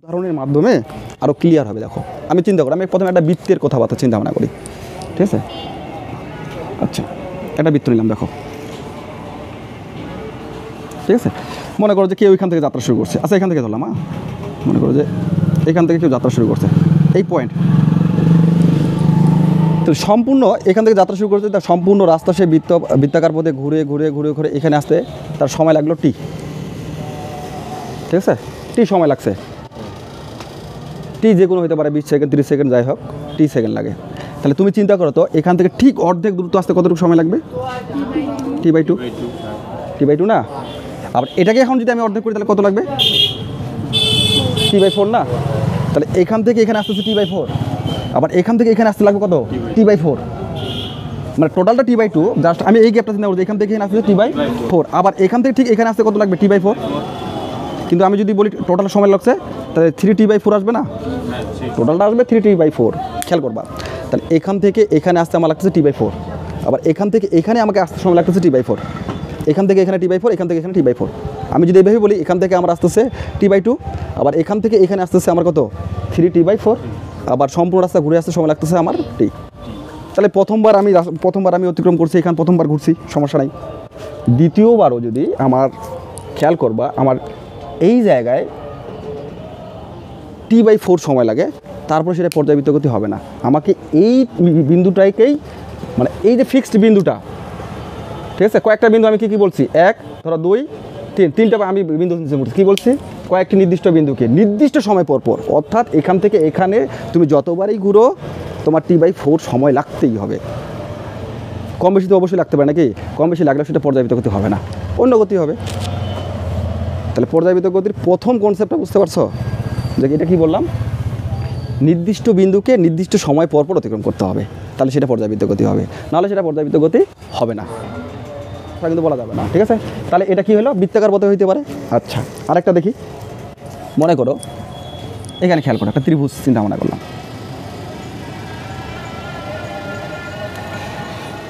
উদাহরণের মাধ্যমে আরও ক্লিয়ার হবে। দেখো আমি চিন্তা করি, আমি প্রথমে একটা বৃত্তের কথাবার্তা চিন্তা ভাবনা করি, ঠিক আছে? আচ্ছা, একটা বৃত্ত নিলাম, দেখো, ঠিক আছে? মনে করো যে কেউ এখান থেকে যাত্রা শুরু করছে। আচ্ছা, এখান থেকে ধরলাম, মনে করো যে এখান থেকে কেউ যাত্রা শুরু করছে, এই পয়েন্ট। তো সম্পূর্ণ এখান থেকে যাত্রা শুরু করছে, তার সম্পূর্ণ রাস্তা সে বৃত্তাকার পথে ঘুরে ঘুরে ঘুরে ঘুরে এখানে আসতে তার সময় লাগলো টি, ঠিক আছে? টি সময় লাগছে, টি যে কোনো হতে পারে, 20 সেকেন্ড 30 সেকেন্ড, যাই হোক, টি সেকেন্ড লাগে। তাহলে তুমি চিন্তা করো তো এখান থেকে ঠিক অর্ধেক দূরত্ব আসতে কতটুকু সময় লাগবে? T/2, T/2 না? আবার এটাকে এখন যদি আমি অর্ধেক করি তাহলে কত লাগবে? T/4 না? তাহলে এখান থেকে এখানে আসতেছে T/4, আবার এখান থেকে এখানে আসতে লাগবে কত? T/4, মানে টোটালটা T/2, জাস্ট আমি এই গ্যাপটা চিন্তা করছি, এখান থেকে এখানে আসতেছে T/4, আবার এখান থেকে ঠিক এখানে আসতে কত লাগবে? T/4। কিন্তু আমি যদি বলি টোটাল সময় লাগছে, তাহলে 3T/4 আসবে না? টোটালটা আসবে 3T/4, খেয়াল করবা। তাহলে এখান থেকে এখানে আসতে আমার লাগতেছে T/4, আবার এখান থেকে এখানে আমাকে আসতে সময় লাগতেছে T/4, এখান থেকে এখানে T/4, এখান থেকে এখানে T/4। আমি যদি এইভাবে বলি, এখান থেকে আমার আসতেছে T/2, আবার এখান থেকে এখানে আসতেছে আমার কত? 3T/4, আবার সম্পূর্ণ রাস্তা ঘুরে আসতে সময় লাগতেছে আমার T। তাহলে প্রথমবার আমি অতিক্রম করছি, এখানে প্রথমবার ঘুরছি, সমস্যা নাই। দ্বিতীয়বারও যদি আমার, খেয়াল করবা, আমার এই জায়গায় T/4 সময় লাগে, তারপর সেটা পর্যাবৃত্ত গতি হবে না। আমাকে এই বিন্দুটাকেই, মানে এই যে ফিক্সড বিন্দুটা, ঠিক আছে? কয়েকটা বিন্দু আমি কি বলছি, 1, ধরো 2, 3, তিনটা আমি বিন্দু কী বলছি? কয়েকটি নির্দিষ্ট বিন্দুকে নির্দিষ্ট সময় পর পর, অর্থাৎ এখান থেকে এখানে তুমি যতবারই ঘুরো তোমার T/4 সময় লাগতেই হবে। কম বেশি তো অবশ্যই লাগতে পারে, নাকি? কম বেশি লাগলে সেটা পর্যাবৃত্ত গতি হবে না, অন্য গতি হবে। তাহলে পর্যাবৃত্ত গতির প্রথম কনসেপ্টটা বুঝতে পারছো যে এটা কি বললাম? নির্দিষ্ট বিন্দুকে নির্দিষ্ট সময় পর পর অতিক্রম করতে হবে, তাহলে সেটা পর্যাবৃত্ত গতি হবে, নাহলে সেটা পর্যাবৃত্ত গতি হবে না, তা কিন্তু বলা যাবে না, ঠিক আছে? তাহলে এটা কি হলো? বৃত্তাকার পথে হইতে পারে। আচ্ছা, আরেকটা দেখি। মনে করো এখানে, খেয়াল করো, একটা ত্রিভুজ চিন্তা ভাবনা করলাম।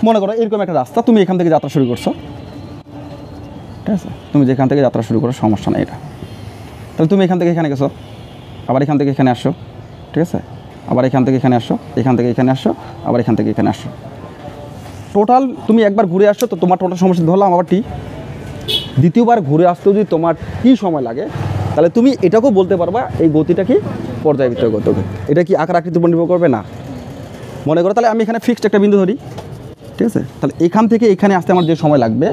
মনে করো এরকম একটা রাস্তা, তুমি এখান থেকে যাত্রা শুরু করছো, ঠিক আছে? তুমি যেখান থেকে যাত্রা শুরু করো, সমস্যা নেই এটা। তাহলে তুমি এখান থেকে এখানে গেছো, আবার এখান থেকে এখানে আসছো, ঠিক আছে? আবার এখান থেকে এখানে আসছো, এখান থেকে এখানে আসছো, আবার এখান থেকে এখানে আসছো। টোটাল তুমি একবার ঘুরে আসছো, তো তোমার টোটাল সমস্যা ধরলাম আবার টি। দ্বিতীয়বার ঘুরে আসতেও যদি তোমার কি সময় লাগে, তাহলে তুমি এটাকেও বলতে পারবা এই গতিটা কি পর্যাবৃত্ত গতি। এটা কি আকার আকৃতির উপর নির্ভর করবে না? মনে করো তাহলে আমি এখানে ফিক্সড একটা বিন্দু ধরি, ঠিক আছে? তাহলে এখান থেকে এখানে আসতে আমার যে সময় লাগবে,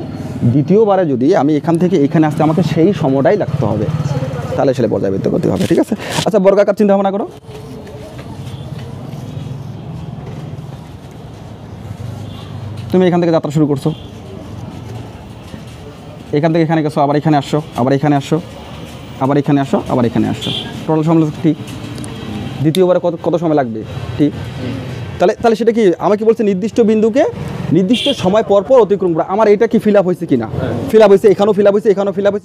দ্বিতীয়বারে যদি আমি এখান থেকে এখানে আসতে আমাকে সেই সময়টাই লাগতে হবে, তাহলে সেটা পর্যাবৃত্ত গতি হবে, ঠিক আছে? আচ্ছা, বর্গাকার চিন্তা ভাবনা করো। তুমি এখান থেকে যাত্রা শুরু করছো, এখান থেকে এখানে গেছো, আবার এখানে আসছো, আবার এখানে আসছো, আবার এখানে আসো, আবার এখানে আসছো, টোটাল সময় ঠিক। দ্বিতীয়বারে কত সময় লাগবে? ঠিক। তাহলে সেটা কি আমাকে বলছে নির্দিষ্ট বিন্দুকে নির্দিষ্ট সময় পর পর অতিক্রম করা। আমার এটা কি ফিল আপ হয়েছে কিনা? ফিল আপ হয়েছে, এখানেও ফিল আপ হয়েছে, এখানেও ফিল আপ হয়েছে।